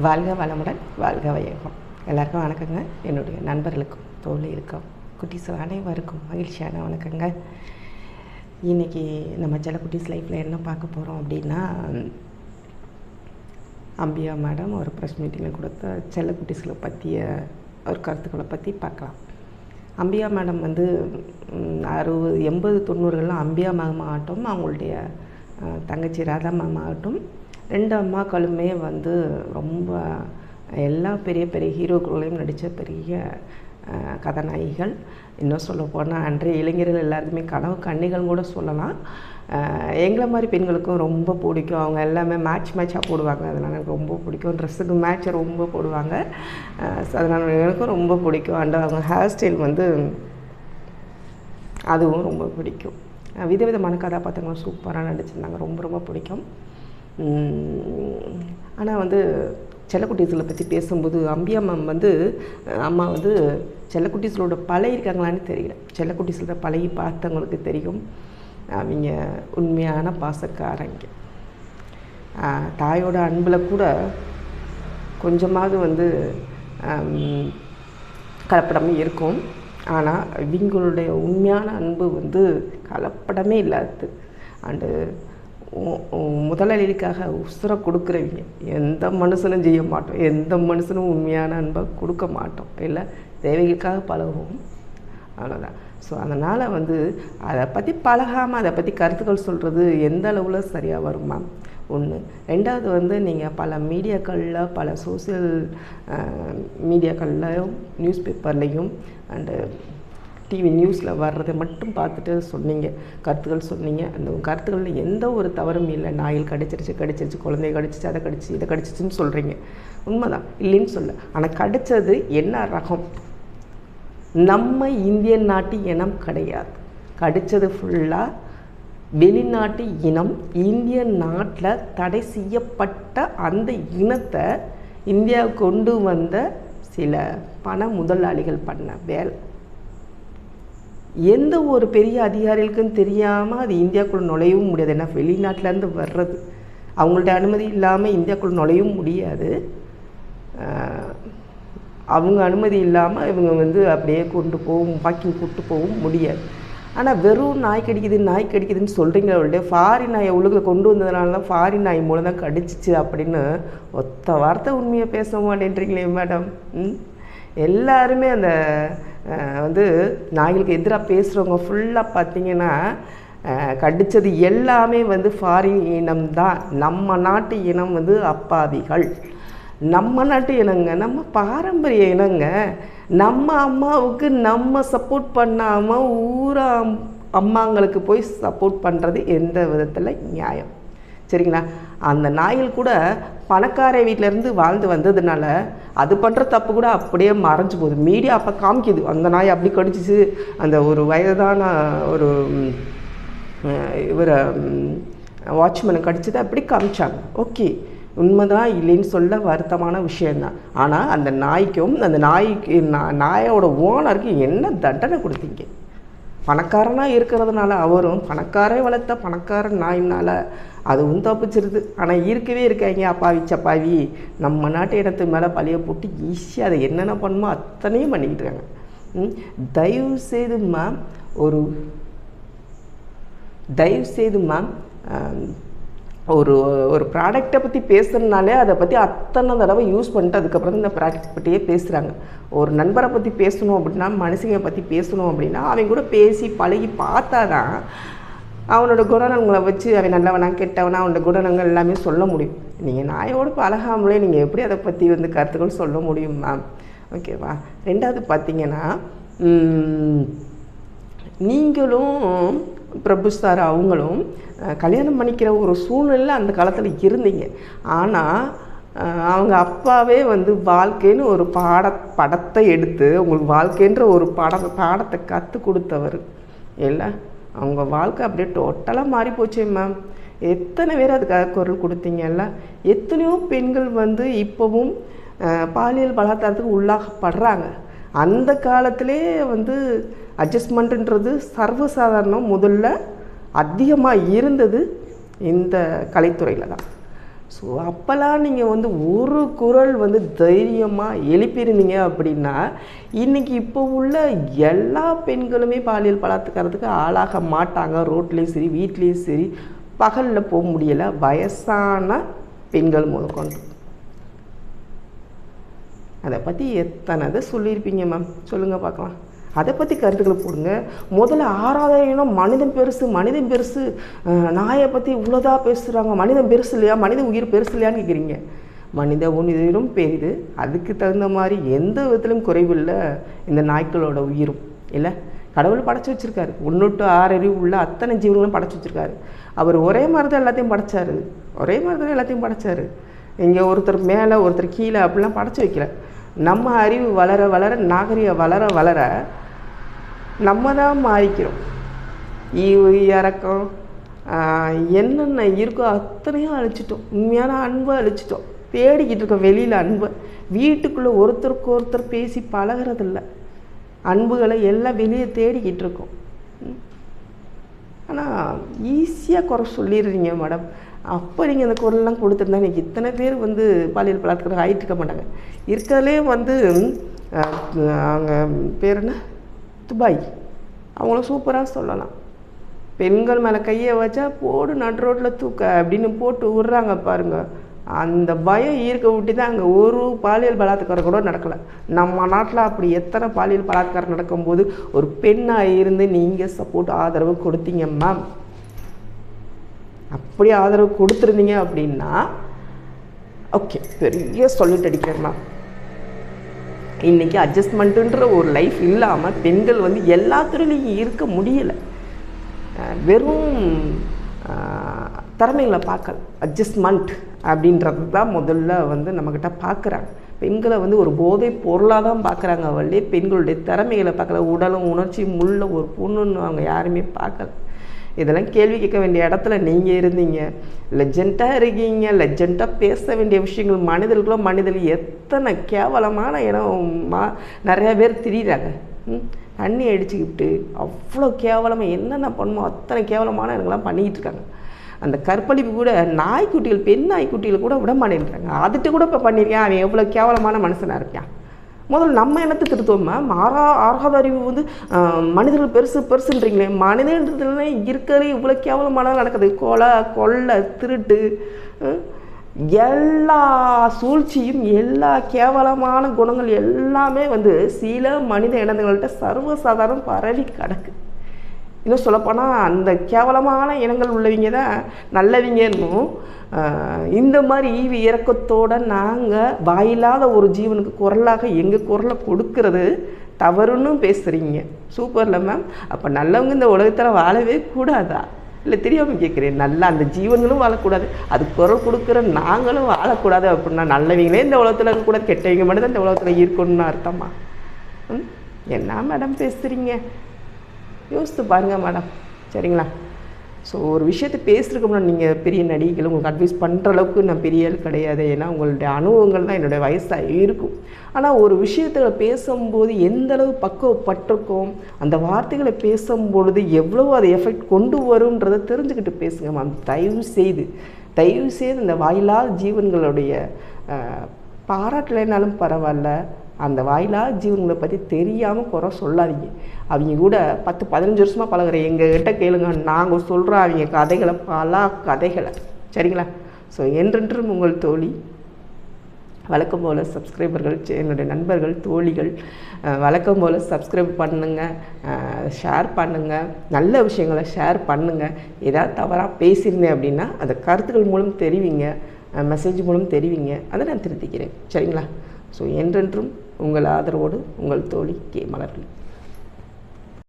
வாழ்க வளமுடன், வாழ்க வையகம். எல்லாருக்கும் வணக்கங்க. என்னுடைய நண்பர்களுக்கும் தோழிகளுக்கும் குட்டீஸ் அனைவருக்கும் மகிழ்ச்சியான வணக்கங்க. இன்றைக்கி நம்ம செல்ல குட்டீஸ் லைஃப்பில் என்ன பார்க்க போகிறோம் அப்படின்னா, அம்பியா மேடம் ஒரு ப்ரெஸ் மீட்டிங்கில் கொடுத்த செல்ல குட்டீஸ்களை பற்றிய ஒரு கருத்துக்களை பற்றி பார்க்கலாம். அம்பியா மேடம் வந்து 60, 80, 90களில் அம்பியா மேம் ஆகட்டும், அவங்களுடைய தங்கச்சி ராதா மேம் ஆகட்டும், 2 அம்மாக்களுமே வந்து ரொம்ப எல்லா பெரிய பெரிய ஹீரோக்களையும் நடித்த பெரிய கதாநாயகிகள். இன்னும் சொல்ல போனால் அன்றைய இளைஞர்கள் எல்லாருக்குமே கனவு கன்னிகள் கூட சொல்லலாம். எங்களை மாதிரி பெண்களுக்கும் ரொம்ப பிடிக்கும். அவங்க எல்லாமே மேட்சாக போடுவாங்க. அதனால் எனக்கு ரொம்ப பிடிக்கும். ட்ரெஸ்ஸுக்கு மேட்ச் ரொம்ப போடுவாங்க. அதனால் எனக்கும் ரொம்ப பிடிக்கும். அண்ட் அவங்க ஹேர் ஸ்டைல் வந்து அதுவும் ரொம்ப பிடிக்கும். விதவிதமான கதாபாத்திரங்களும் சூப்பராக நடிச்சிருந்தாங்க. ரொம்ப ரொம்ப பிடிக்கும். ஆனால் வந்து செல்லக்குட்டீஸ்களை பற்றி பேசும்போது அம்பியா மேம் வந்து அம்மா வந்து செல்லக்குட்டீஸ்களோட பழகிருக்காங்களான்னு தெரியல. செல்லக்குட்டீஸ்களோட பழகி பார்த்தவங்களுக்கு தெரியும். அவங்க உண்மையான பாசக்காரங்க. தாயோட அன்பில் கூட கொஞ்சமாவது வந்து கலப்படமே இருக்கும். ஆனால் இவங்களுடைய உண்மையான அன்பு வந்து கலப்படமே இல்லாது. அண்டு முதலாளிக்காக உசுரை கொடுக்குறவங்க எந்த மனுஷனும் செய்ய மாட்டோம். எந்த மனுஷனும் உண்மையான அன்பை கொடுக்க மாட்டோம். இல்லை, தேவைகளுக்காக பழகுவோம், அவ்வளோதான். ஸோ அதனால் வந்து அதை பற்றி பழகாமல் அதை பற்றி கருத்துக்கள் சொல்கிறது எந்த அளவில் சரியாக வருமா? ஒன்று. 2வது வந்து நீங்கள் பல மீடியாக்களில், பல சோசியல் மீடியாக்கள்லையும், நியூஸ் பேப்பர்லேயும் அண்டு டிவி நியூஸில் வர்றதை மட்டும் பார்த்துட்டு சொன்னீங்க, கருத்துக்கள் சொன்னீங்க. அந்த கருத்துக்களில் எந்த ஒரு தவறும் இல்லை. நாயில் கடிச்சிருச்சு, குழந்தைய கடிச்சிச்சு, அதை கடிச்சு, இதை கடிச்சிச்சுன்னு சொல்கிறீங்க. உண்மைதான், இல்லைன்னு சொல்ல. ஆனால் கடித்தது என்ன ரகம்? நம்ம இந்தியன் நாட்டு இனம் கிடையாது. கடித்தது ஃபுல்லாக வெளிநாட்டு இனம். இந்திய நாட்டில் தடை செய்யப்பட்ட அந்த இனத்தை இந்தியா கொண்டு வந்த சில பண முதலாளிகள் பண்ண வேலை. எந்த ஒரு பெரிய அதிகாரிகளுக்கும் தெரியாமல் அது இந்தியாவுக்குள்ள நுழையவும் முடியாது. ஏன்னா வெளிநாட்டிலேருந்து வர்றது, அவங்கள்ட்ட அனுமதி இல்லாமல் இந்தியாவுக்குள்ள நுழையவும் முடியாது. அவங்க அனுமதி இல்லாமல் இவங்க வந்து அப்படியே கொண்டு போகவும் வாக்கிங் கூட்டு போகவும் முடியாது. ஆனால் வெறும் நாய் கடிக்குதுன்னு சொல்கிறீங்களே, ஃபாரின் நாயை உலகில் கொண்டு வந்ததுனால தான் ஃபாரின் நாய் மூலம் தான் கடிச்சிச்சு அப்படின்னு ஒத்த வார்த்தை உண்மையை பேச மாட்டேன்றீங்களே மேடம். எல்லாருமே அந்த வந்து நாய்களுக்கு எதிராக பேசுகிறவங்க ஃபுல்லாக பார்த்திங்கன்னா கடித்தது எல்லாமே வந்து ஃபாரின் இனம் தான். நம்ம நாட்டு இனம் வந்து அப்பாவிகள். நம்ம நாட்டு இனங்க, நம்ம பாரம்பரிய இனங்க. நம்ம அம்மாவுக்கு நம்ம சப்போர்ட் பண்ணாமல் ஊரா அம்மாங்களுக்கு போய் சப்போர்ட் பண்ணுறது எந்த விதத்தில் நியாயம்? சரிங்களா? அந்த நாய்கள் கூட பணக்கார வீட்டிலேருந்து வாழ்ந்து வந்ததுனால அது பண்ணுற தப்பு கூட அப்படியே மறைஞ்சு போகுது. மீடியா அப்போ காமிக்குது, அந்த நாய் அப்படி கடிச்சிச்சு, அந்த ஒரு வயதான ஒரு இவரை வாட்ச்மேனை கடிச்சதை அப்படி காமிச்சாங்க. ஓகே, உண்மைதான், இல்லைன்னு சொல்ல வருத்தமான விஷயந்தான். ஆனால் அந்த நாய்க்கும் அந்த நாயோட ஓனருக்கு என்ன தண்டனை கொடுத்தீங்க? பணக்காரனாக இருக்கிறதுனால அவரும் பணக்காரே வளர்த்த பணக்கார நாயினால் அதுவும் தப்பிச்சிருது. ஆனால் இருக்கவே இருக்காங்க அப்பாவி நம்ம நாட்டு இடத்து மேலே பழிய போட்டு ஈஸியாக அதை என்னென்ன பண்ணுமோ அத்தனையும் பண்ணிக்கிட்டு இருக்காங்க. தயவுசெய்து மேம் ஒரு ப்ராடக்டை பற்றி பேசுகிறதுனாலே அதை பற்றி அத்தனை தடவை யூஸ் பண்ணிட்டு அதுக்கப்புறம் இந்த ப்ராடக்ட் பற்றியே பேசுகிறாங்க. ஒரு நண்பரை பற்றி பேசணும் அப்படின்னா, மனுஷங்க பற்றி பேசணும் அப்படின்னா அவங்க கூட பேசி பழகி பார்த்தா தான் அவனோட குணநலங்களை வச்சு அவன் நல்லவனா கெட்டவனா அவனோட குணநலங்கள் எல்லாமே சொல்ல முடியும். நீங்கள் நாயோடு பழகாமலே நீங்கள் எப்படி அதை பற்றி வந்து கருத்துக்கள் சொல்ல முடியும் மேம்? ஓகேவா? 2வது பார்த்திங்கன்னா, நீங்களும் பிரபு சார் அவங்களும் கல்யாணம் பண்ணிக்கிற ஒரு சூழ்நிலை அந்த காலத்தில் இருந்தீங்க. ஆனால் அவங்க அப்பாவே வந்து வாழ்க்கைன்னு ஒரு படத்தை எடுத்து உங்களுக்கு வாழ்க்கைன்ற ஒரு பாடத்தை கற்றுக் கொடுத்தவர். இல்லை, அவங்க வாழ்க்கை அப்படியே டோட்டலாக மாறி போச்சே மேம். எத்தனை பேர் அதுக்காக குரல் கொடுத்தீங்கல்ல? எத்தனையோ பெண்கள் வந்து இப்போவும் பாலியல் பலாத்காரத்துக்கு உள்ளாகப்படுறாங்க. அந்த காலத்திலே வந்து அட்ஜஸ்ட்மெண்ட்டுன்றது சர்வசாதாரணம். முதல்ல அதிகமாக இருந்தது இந்த கலைத்துறையில் தான். ஸோ அப்போல்லாம் நீங்கள் வந்து ஒரு குரல் வந்து தைரியமாக எழுப்பியிருந்தீங்க அப்படின்னா இன்றைக்கி இப்போ உள்ள எல்லா பெண்களுமே பாலியல் பலாத்காரத்துக்கு ஆளாக மாட்டாங்க. ரோட்லேயும் சரி, வீட்லேயும் சரி, பகலில் போக முடியலை, வயசான பெண்கள் முதற்கொண்டு. அதை பற்றி எத்தனை இதை சொல்லியிருப்பீங்க மேம், சொல்லுங்கள் பார்க்கலாம். அதை பற்றி கருத்துக்களை போடுங்க. முதல்ல ஆராதனைனா மனிதன் பெருசு, மனிதன் பெருசு, நாயை பற்றி இவ்வளோதான் பேசுகிறாங்க, மனிதன் பெருசு இல்லையா, மனித உயிர் பெருசு இல்லையான்னு கேட்குறீங்க. மனித உயிரும் பெரிது, அதுக்கு தகுந்த மாதிரி எந்த விதத்திலும் குறைவில்லை இந்த நாய்க்களோட உயிரும் இல்லை. கடவுள் படைச்சி வச்சுருக்காரு, 1 to 6 அறிவு உள்ள அத்தனை ஜீவன்களும் படைச்சி வச்சுருக்காரு. அவர் ஒரே மாதிரி தான் எல்லாத்தையும் படைச்சார், ஒரே மாதிரி தான் எல்லாத்தையும் படைச்சார். இங்கே ஒருத்தர் மேலே ஒருத்தர் கீழே அப்படிலாம் படைச்சி வைக்கல. நம்ம அறிவு வளர வளர, நாகரிகம் வளர வளர நம்ம தான் மாறிக்கிறோம். ஈவு இறக்கம் என்னென்ன இருக்கோ அத்தனையும் அழிச்சிட்டோம். உண்மையான அன்பை அழிச்சிட்டோம். தேடிக்கிட்டு இருக்கோம் வெளியில் அன்பை. வீட்டுக்குள்ளே ஒருத்தருக்கு ஒருத்தர் பேசி பழகிறதில்ல. அன்புகளை எல்லாம் வெளியே தேடிக்கிட்டு இருக்கோம். ஆனால் ஈஸியாக குறை சொல்லிடுறீங்க மேடம். அப்போ நீங்கள் அந்த குரல்லாம் கொடுத்துருந்தா இன்றைக்கி இத்தனை பேர் வந்து பாலியல் பலாத்காரம் ஆகிட்டு இருக்க மாட்டாங்க. இருக்கிறதுலே வந்து அவங்க பேர் என்ன, துபாய், அவங்கள சூப்பராக சொல்லலாம். பெண்கள் மேலே கையை வச்சா போடு நடு ரோட்டில் தூக்க அப்படின்னு போட்டு விட்றாங்க பாருங்கள். அந்த பயம் ஈர்க்க விட்டு தான் அங்கே ஒரு பாலியல் பலாத்காரம் கூட நடக்கலை. நம்ம நாட்டில் அப்படி எத்தனை பாலியல் பலாத்காரம் நடக்கும்போது ஒரு பெண்ணாக இருந்து நீங்கள் சப்போர்ட் ஆதரவு கொடுத்தீங்க மேம். அப்படி ஆதரவு கொடுத்துருந்தீங்க அப்படின்னா ஓகே, பெரிய சொல்லிட்டு அடிக்கிறேன் மேம். இன்றைக்கி அட்ஜஸ்ட்மெண்ட்டுன்ற ஒரு லைஃப் இல்லாமல் பெண்கள் வந்து எல்லா துறையிலையும் இருக்க முடியலை. வெறும் திறமைகளை பார்க்கல, அட்ஜஸ்ட்மெண்ட் அப்படின்றது தான் முதல்ல வந்து நம்மக்கிட்ட பார்க்குறாங்க. பெண்களை வந்து ஒரு போதை பொருளாக தான் பார்க்குறாங்க. அவளே பெண்களுடைய திறமைகளை பார்க்கல. உடலும் உணர்ச்சியும் உள்ள ஒரு பொண்ணுன்னு அவங்க யாருமே பார்க்கல. இதெல்லாம் கேள்வி கேட்க வேண்டிய இடத்துல நீங்கள் இருந்தீங்க. லெஜெண்டாக இருக்கீங்க, லெஜெண்டாக பேச வேண்டிய விஷயங்கள். மனிதர்களும் மனிதர்கள் எத்தனை கேவலமான இடம் நிறையா பேர் திரியிறாங்க. தண்ணி அடிச்சுக்கிட்டு அவ்வளோ கேவலமாக என்னென்ன பண்ணுமோ அத்தனை கேவலமான இடங்கள்லாம் பண்ணிக்கிட்டு இருக்காங்க. அந்த கற்பழிப்பு கூட நாய்க்குட்டிகள், பெண் நாய்க்குட்டிகள் கூட விட மாட்டேன்றாங்க. அதுட்டு கூட இப்போ பண்ணியிருக்கேன். அவன் எவ்வளோ கேவலமான மனுஷனாக இருக்கான். முதல்ல நம்ம என்னத்தை திருத்துவோம்மா? ஆறாத அறிவு வந்து மனிதர்கள் பெருசு பெருசுன்றீங்களே. மனிதன்றதுல இருக்கிறதே இவ்வளோ கேவலமானதாக நடக்குது. கொலை, திருட்டு, எல்லா சூழ்ச்சியும், எல்லா கேவலமான குணங்கள் எல்லாமே வந்து சில மனித இனங்கள்கிட்ட சர்வசாதாரணம் பரவி கிடக்கு. இன்னும் சொல்லப்போனால் அந்த கேவலமான இனங்கள் உள்ளவங்க தான் நல்லவங்கன்னும். இந்த மாதிரி ஈவு இறக்கத்தோடு நாங்கள் வாயில்லாத ஒரு ஜீவனுக்கு குரலாக எங்கள் குரலை கொடுக்கறது தவறுன்னு பேசுகிறீங்க. சூப்பரில் மேம். அப்போ நல்லவங்க இந்த உலகத்தில் வாழவே கூடாதா? இல்லை தெரியாமல் கேட்குறேன். நல்லா அந்த ஜீவன்களும் வாழக்கூடாது, அது குரல் கொடுக்குற நாங்களும் வாழக்கூடாது அப்படின்னா நல்லவங்களே இந்த உலகத்தில் இருக்கக்கூடாது, கெட்டவங்க மட்டும் தான் இந்த உலகத்தில் இருக்கணும்னு அர்த்தமா? என்ன மேடம் பேசுகிறீங்க? யோசித்து பாருங்கள் மேடம், சரிங்களா? ஸோ ஒரு விஷயத்தை பேசுகிறதுக்கு நீங்கள் பெரிய நடிகைகள் உங்களுக்கு அட்வைஸ் பண்ணுற அளவுக்கு நான் பெரிய ஆள் கிடையாது. ஏன்னா உங்களுடைய அனுபவங்கள் தான் என்னுடைய வயசாக இருக்கும். ஆனால் ஒரு விஷயத்தை பேசும்போது எந்த அளவு பக்குவப்பட்டிருக்கோம், அந்த வார்த்தைகளை பேசும்பொழுது எவ்வளோ அது எஃபெக்ட் கொண்டு வரும்ன்றதை தெரிஞ்சுக்கிட்டு பேசுங்க மேம். தயவு செய்து இந்த வாயில்லாத ஜீவன்களுடைய பாராட்டலைனாலும் பரவாயில்ல, அந்த வாயிலாக ஜீவன்களை பற்றி தெரியாமல் குறை சொல்லாதீங்க. அவங்க கூட 10-15 வருஷமாக பழகிற எங்ககிட்ட கேளுங்க, நாங்கள் சொல்கிறோம் அவங்க கதைகளை, பல கதைகளை, சரிங்களா? ஸோ என்றென்றும் உங்கள் தோழி. வழக்கம் போல் சப்ஸ்கிரைபர்கள், என்னுடைய நண்பர்கள், தோழிகள் வழக்கம் போல் சப்ஸ்கிரைப் பண்ணுங்கள், ஷேர் பண்ணுங்கள், நல்ல விஷயங்களை ஷேர் பண்ணுங்கள். ஏதாவது தவறாக பேசியிருந்தேன் அப்படின்னா அதை கருத்துக்கள் மூலம் தெரிவிங்க, மெசேஜ் மூலம் தெரிவிங்க, அதை நான் திருத்திக்கிறேன், சரிங்களா? ஸோ என்றென்றும் உங்கள் ஆதரவோடு உங்கள் தோழி கே. மலர்விழி.